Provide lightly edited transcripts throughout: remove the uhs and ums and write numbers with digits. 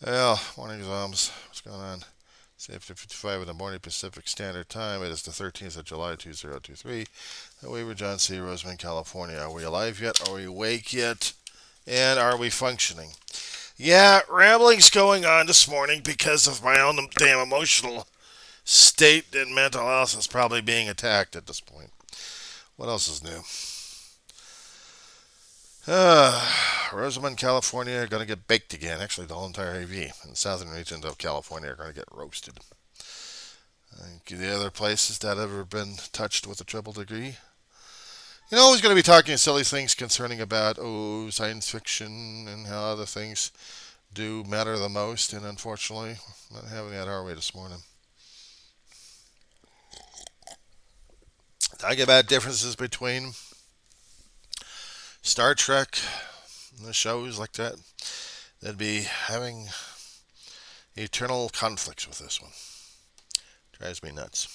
Well, morning zombies. What's going on? It's 8:55 in the morning Pacific Standard Time. It is the 13th of July, 2023. We were John C. Roseman, California. Are we alive yet? Are we awake yet? And are we functioning? Yeah, rambling's going on this morning because of my own damn emotional state, and mental health is probably being attacked at this point. What else is new? Rosamond, California are going to get baked again. Actually, the whole entire AV in the southern regions of California are going to get roasted. The other places that have ever been touched with a triple degree. Always going to be talking silly things concerning about, science fiction and how other things do matter the most. And unfortunately, not having that our way this morning. Talking about differences between Star Trek and the shows like that. They'd be having eternal conflicts with this one. Drives me nuts.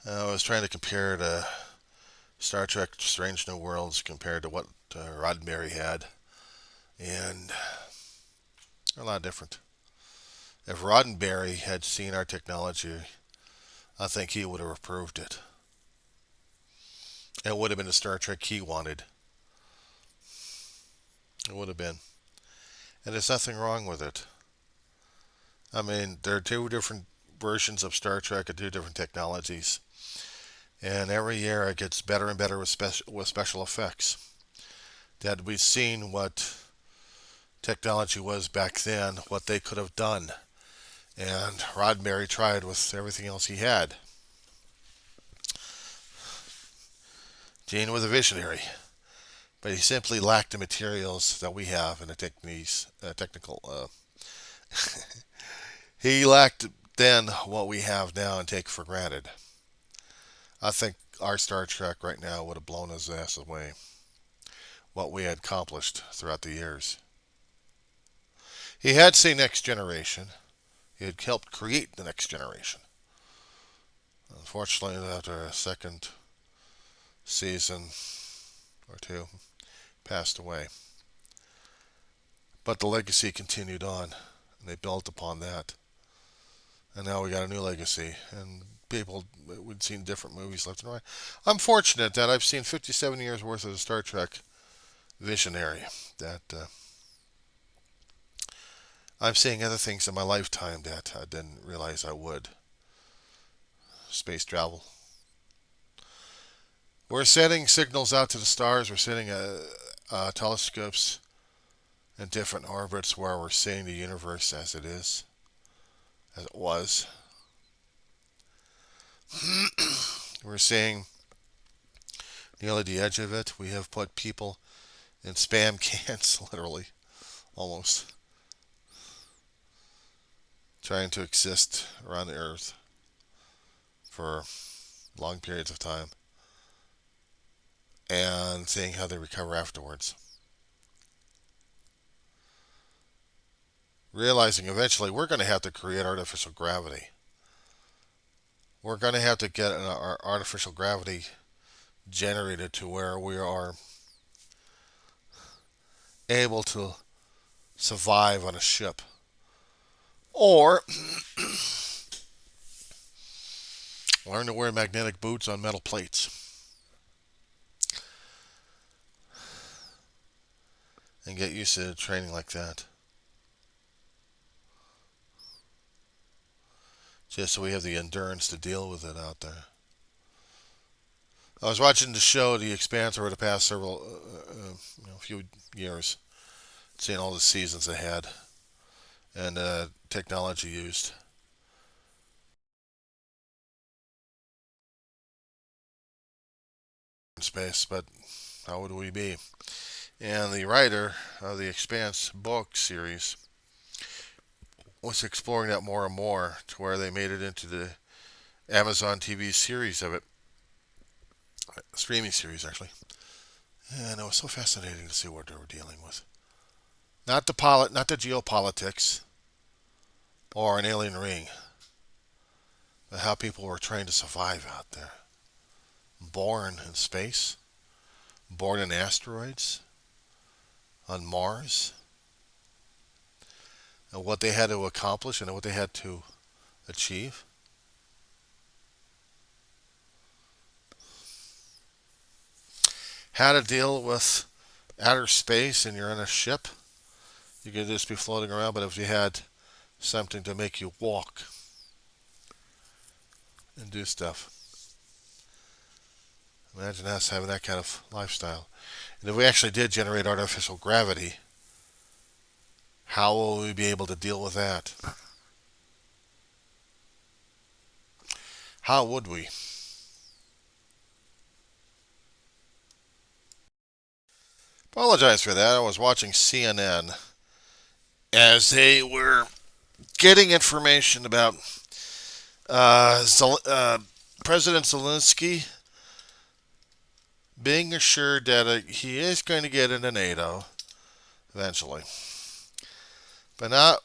I was trying to compare to Star Trek Strange New Worlds compared to what Roddenberry had, and they're a lot different. If Roddenberry had seen our technology, I think he would have approved it. It would have been the Star Trek he wanted. It would have been. And there's nothing wrong with it. I mean, there are two different versions of Star Trek and two different technologies. And every year it gets better and better with special effects. That we've seen what technology was back then, what they could have done. And Roddenberry tried with everything else he had. Gene was a visionary, but he simply lacked the materials that we have and the techniques, technical. He lacked then what we have now and take for granted. I think our Star Trek right now would have blown his ass away. What we had accomplished throughout the years. He had seen Next Generation. He had helped create the Next Generation. Unfortunately, after a second season or two, passed away. But the legacy continued on, and they built upon that. And now we got a new legacy, and people, we'd seen different movies left and right. I'm fortunate that I've seen 57 years worth of the Star Trek visionary. That I'm seeing other things in my lifetime that I didn't realize I would. Space travel. We're sending signals out to the stars. We're sending telescopes in different orbits where we're seeing the universe as it is, as it was. We're seeing nearly the edge of it. We have put people in spam cans, literally, almost, trying to exist around the Earth for long periods of time and seeing how they recover afterwards. Realizing eventually we're going to have to create artificial gravity. We're going to have to get our artificial gravity generated to where we are able to survive on a ship. Or learn to wear magnetic boots on metal plates and get used to training like that. Just so we have the endurance to deal with it out there. I was watching the show The Expanse over the past several, few years, seeing all the seasons they had and technology used in space. But how would we be? And the writer of the Expanse book series was exploring that more and more to where they made it into the Amazon TV series of it, streaming series actually. And it was so fascinating to see what they were dealing with. Not the geopolitics or an alien ring, but how people were trying to survive out there. Born in space, born in asteroids, on Mars. and what they had to accomplish and what they had to achieve. How to deal with outer space and you're in a ship. You could just be floating around, but if you had something to make you walk and do stuff. Imagine us having that kind of lifestyle. And if we actually did generate artificial gravity, how will we be able to deal with that? How would we? Apologize for that. I was watching CNN as they were getting information about President Zelensky being assured that he is going to get into NATO eventually. But not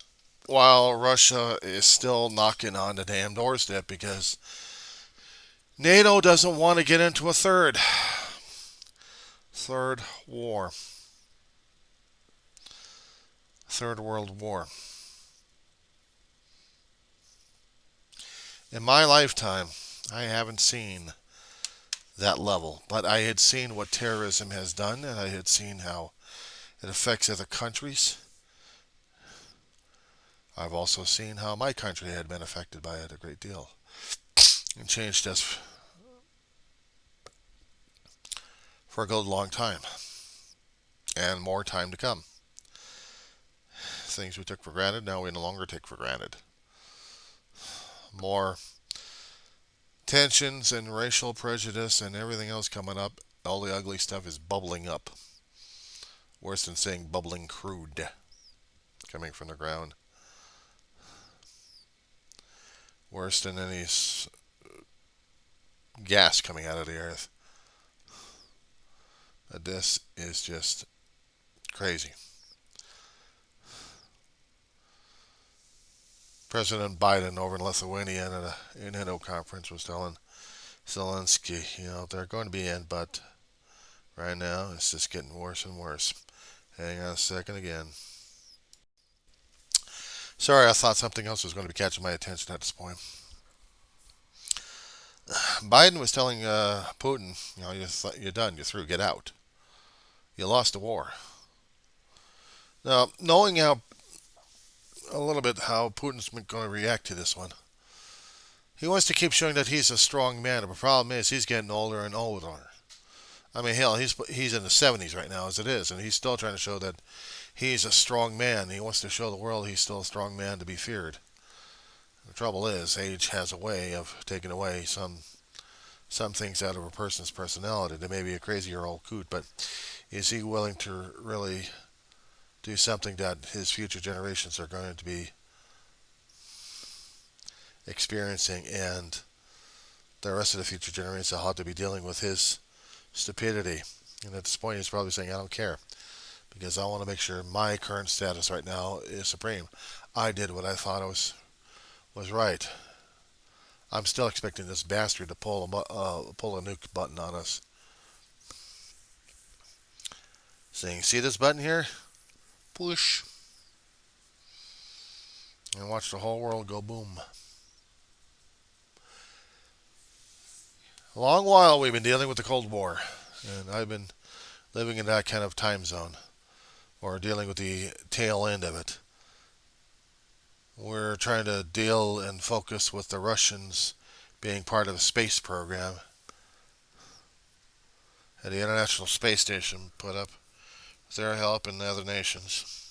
while Russia is still knocking on the damn doorstep, because NATO doesn't want to get into a third war. Third World War. In my lifetime, I haven't seen that level, but I had seen what terrorism has done, and I had seen how it affects other countries. I've also seen how my country had been affected by it a great deal and changed us for a good long time and more time to come. Things we took for granted, now we no longer take for granted. More tensions and racial prejudice and everything else coming up. All the ugly stuff is bubbling up. Worse than saying bubbling crude coming from the ground. Worse than any gas coming out of the earth. This is just crazy. President Biden over in Lithuania at a NATO conference was telling Zelensky, they're going to be in, but right now it's just getting worse and worse. Hang on a second again. Sorry, I thought something else was going to be catching my attention at this point. Biden was telling Putin, you're done, you're through, get out. You lost the war. Now, knowing a little bit how Putin's going to react to this one, he wants to keep showing that he's a strong man. The problem is he's getting older and older. I mean, hell, he's in the 70s right now as it is, and he's still trying to show that he's a strong man. He wants to show the world he's still a strong man to be feared. The trouble is, age has a way of taking away some things out of a person's personality. They may be a crazy-year old coot, but is he willing to really do something that his future generations are going to be experiencing, and the rest of the future generations will have to be dealing with his stupidity? And at this point, he's probably saying, I don't care, because I want to make sure my current status right now is supreme. I did what I thought was right. I'm still expecting this bastard to pull a nuke button on us. Saying, see this button here? Push. And watch the whole world go boom. A long while we've been dealing with the Cold War, and I've been living in that kind of time zone, or dealing with the tail end of it. We're trying to deal and focus with the Russians being part of a space program at the International Space Station put up with their help and the other nations.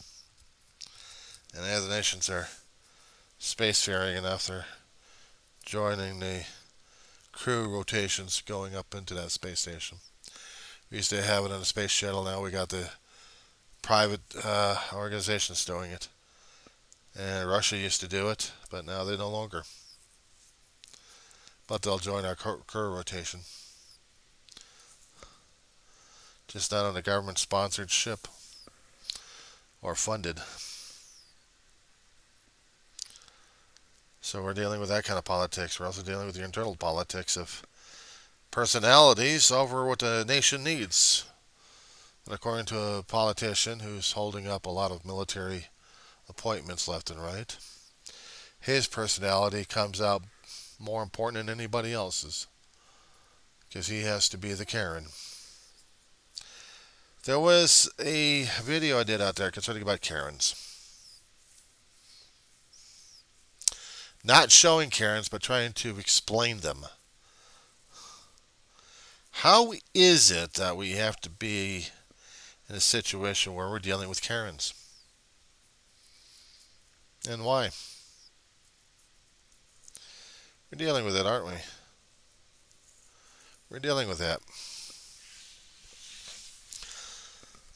And the other nations are spacefaring enough, they're joining the crew rotations going up into that space station. We used to have it on the space shuttle, now we got the private organizations doing it. And Russia used to do it, but now they no longer. But they'll join our crew rotation. Just not on a government-sponsored ship. Or funded. So we're dealing with that kind of politics. We're also dealing with the internal politics of personalities over what the nation needs. And according to a politician who's holding up a lot of military appointments left and right. His personality comes out more important than anybody else's because he has to be the Karen. There was a video I did out there concerning about Karens. Not showing Karens, but trying to explain them. How is it that we have to be in a situation where we're dealing with Karens? And why? We're dealing with it, aren't we? We're dealing with that.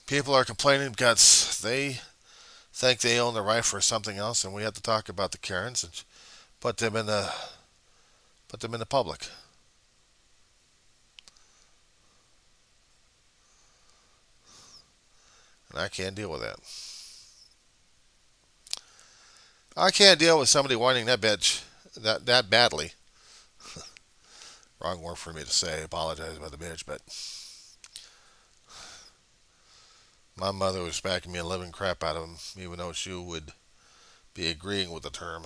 People are complaining because they think they own the right for something else, and we have to talk about the Karens and put them in the public. And I can't deal with that. I can't deal with somebody whining that bitch that badly. Wrong word for me to say. I apologize about the bitch, but my mother was smacking me a living crap out of him, even though she would be agreeing with the term.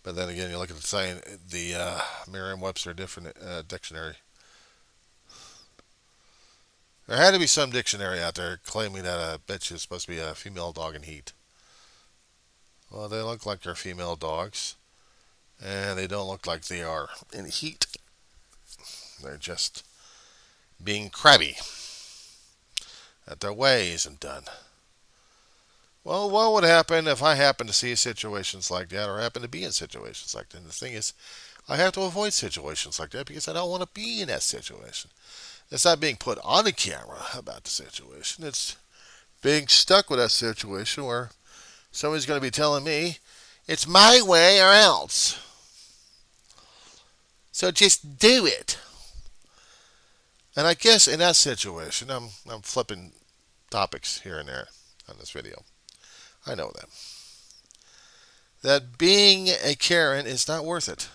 But then again, you look at the Merriam-Webster dictionary. There had to be some dictionary out there claiming that a bitch is supposed to be a female dog in heat. Well, they look like they're female dogs, and they don't look like they are in heat. They're just being crabby that their way isn't done. Well, what would happen if I happen to see situations like that or happen to be in situations like that? And the thing is, I have to avoid situations like that because I don't want to be in that situation. It's not being put on the camera about the situation. It's being stuck with that situation where somebody's going to be telling me, it's my way or else. So just do it. And I guess in that situation, I'm flipping topics here and there on this video. I know that. That being a Karen is not worth it.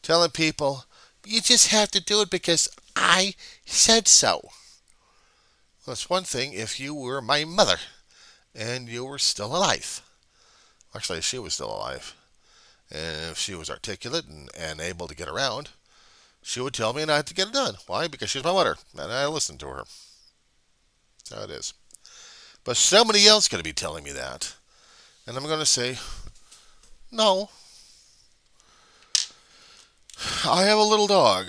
Telling people, you just have to do it because I said so. Well, it's one thing if you were my mother and you were still alive. Actually, she was still alive. And if she was articulate and able to get around, she would tell me and I had to get it done. Why? Because she's my mother and I listened to her. That's how it is. But somebody else going to be telling me that. And I'm going to say, no. I have a little dog.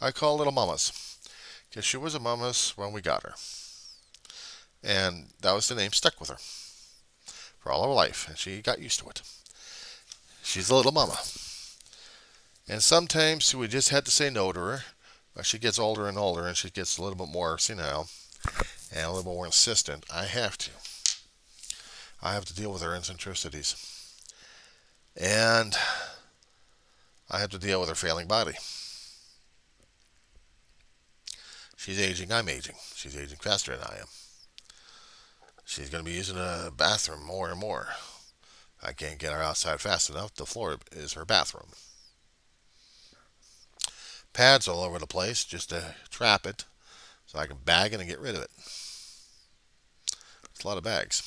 I call Little Mamas. Because she was a Mamas when we got her. And that was the name stuck with her for all her life. And she got used to it. She's a little mama. And sometimes we just had to say no to her. As she gets older and older and she gets a little bit more senile and a little bit more insistent, I have to. I have to deal with her eccentricities. And I have to deal with her failing body. She's aging, I'm aging. She's aging faster than I am. She's going to be using a bathroom more and more. I can't get her outside fast enough. The floor is her bathroom. Pads all over the place just to trap it so I can bag it and get rid of it. It's a lot of bags.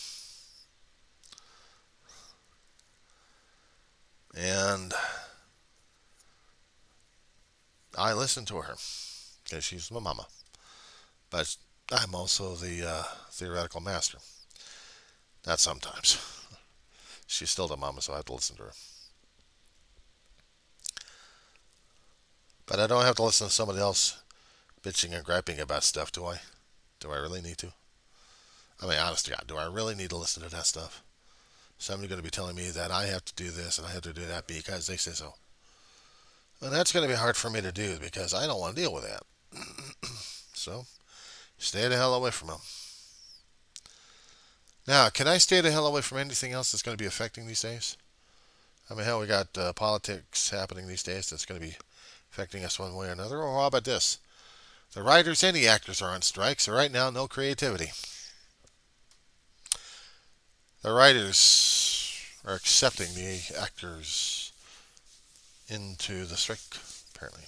And I listen to her because she's my mama. But I'm also the theoretical master. Not sometimes. She's still the mama, so I have to listen to her. But I don't have to listen to somebody else bitching and griping about stuff, do I? Do I really need to? I mean, honest to God, do I really need to listen to that stuff? Somebody's going to be telling me that I have to do this and I have to do that because they say so. And that's going to be hard for me to do because I don't want to deal with that. So, stay the hell away from them. Now, can I stay the hell away from anything else that's going to be affecting these days? I mean, hell, we got politics happening these days that's going to be affecting us one way or another. Or how about this? The writers and the actors are on strike, so right now, no creativity. The writers are accepting the actors into the strike, apparently.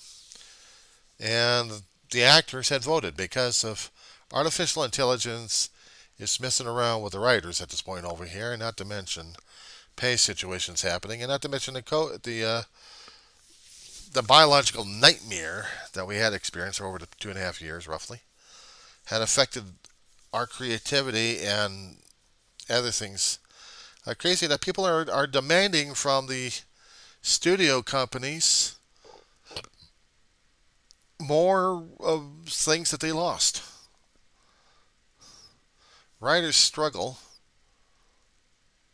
And the actors had voted because of artificial intelligence is messing around with the writers at this point over here, and not to mention pay situations happening, and not to mention the biological nightmare that we had experienced over the 2.5 years, roughly, had affected our creativity and other things. Crazy that people are demanding from the studio companies more of things that they lost. Writers struggle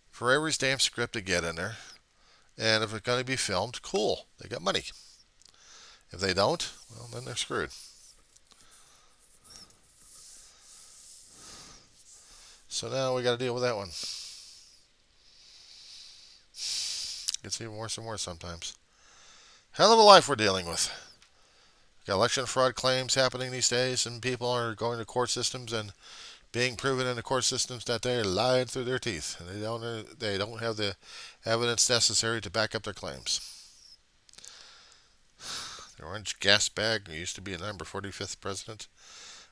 for every damn script to get in there. And if it's going to be filmed, cool. They got money. If they don't, well, then they're screwed. So now we got to deal with that one. Gets even worse and worse sometimes. Hell of a life we're dealing with. Got election fraud claims happening these days, and people are going to court systems and being proven in the court systems that they lied through their teeth, and they don't have the evidence necessary to back up their claims. The orange gas bag, who used to be the number 45th president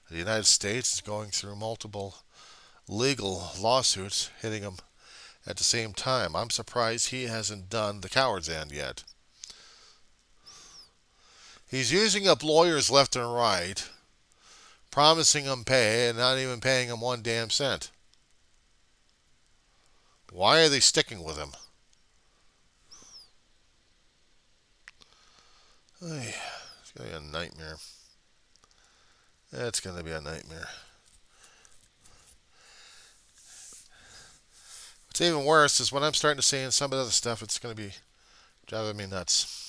of the United States, is going through multiple legal lawsuits hitting him at the same time. I'm surprised he hasn't done the coward's end yet. He's using up lawyers left and right, promising them pay and not even paying them one damn cent. Why are they sticking with him? It's going to be a nightmare. It's going to be a nightmare. What's even worse is when I'm starting to see in some of the other stuff, it's going to be driving me nuts.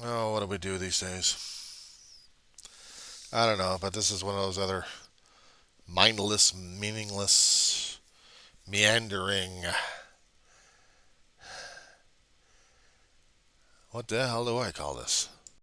Oh, what do we do these days? I don't know, but this is one of those other mindless, meaningless, meandering. What the hell do I call this?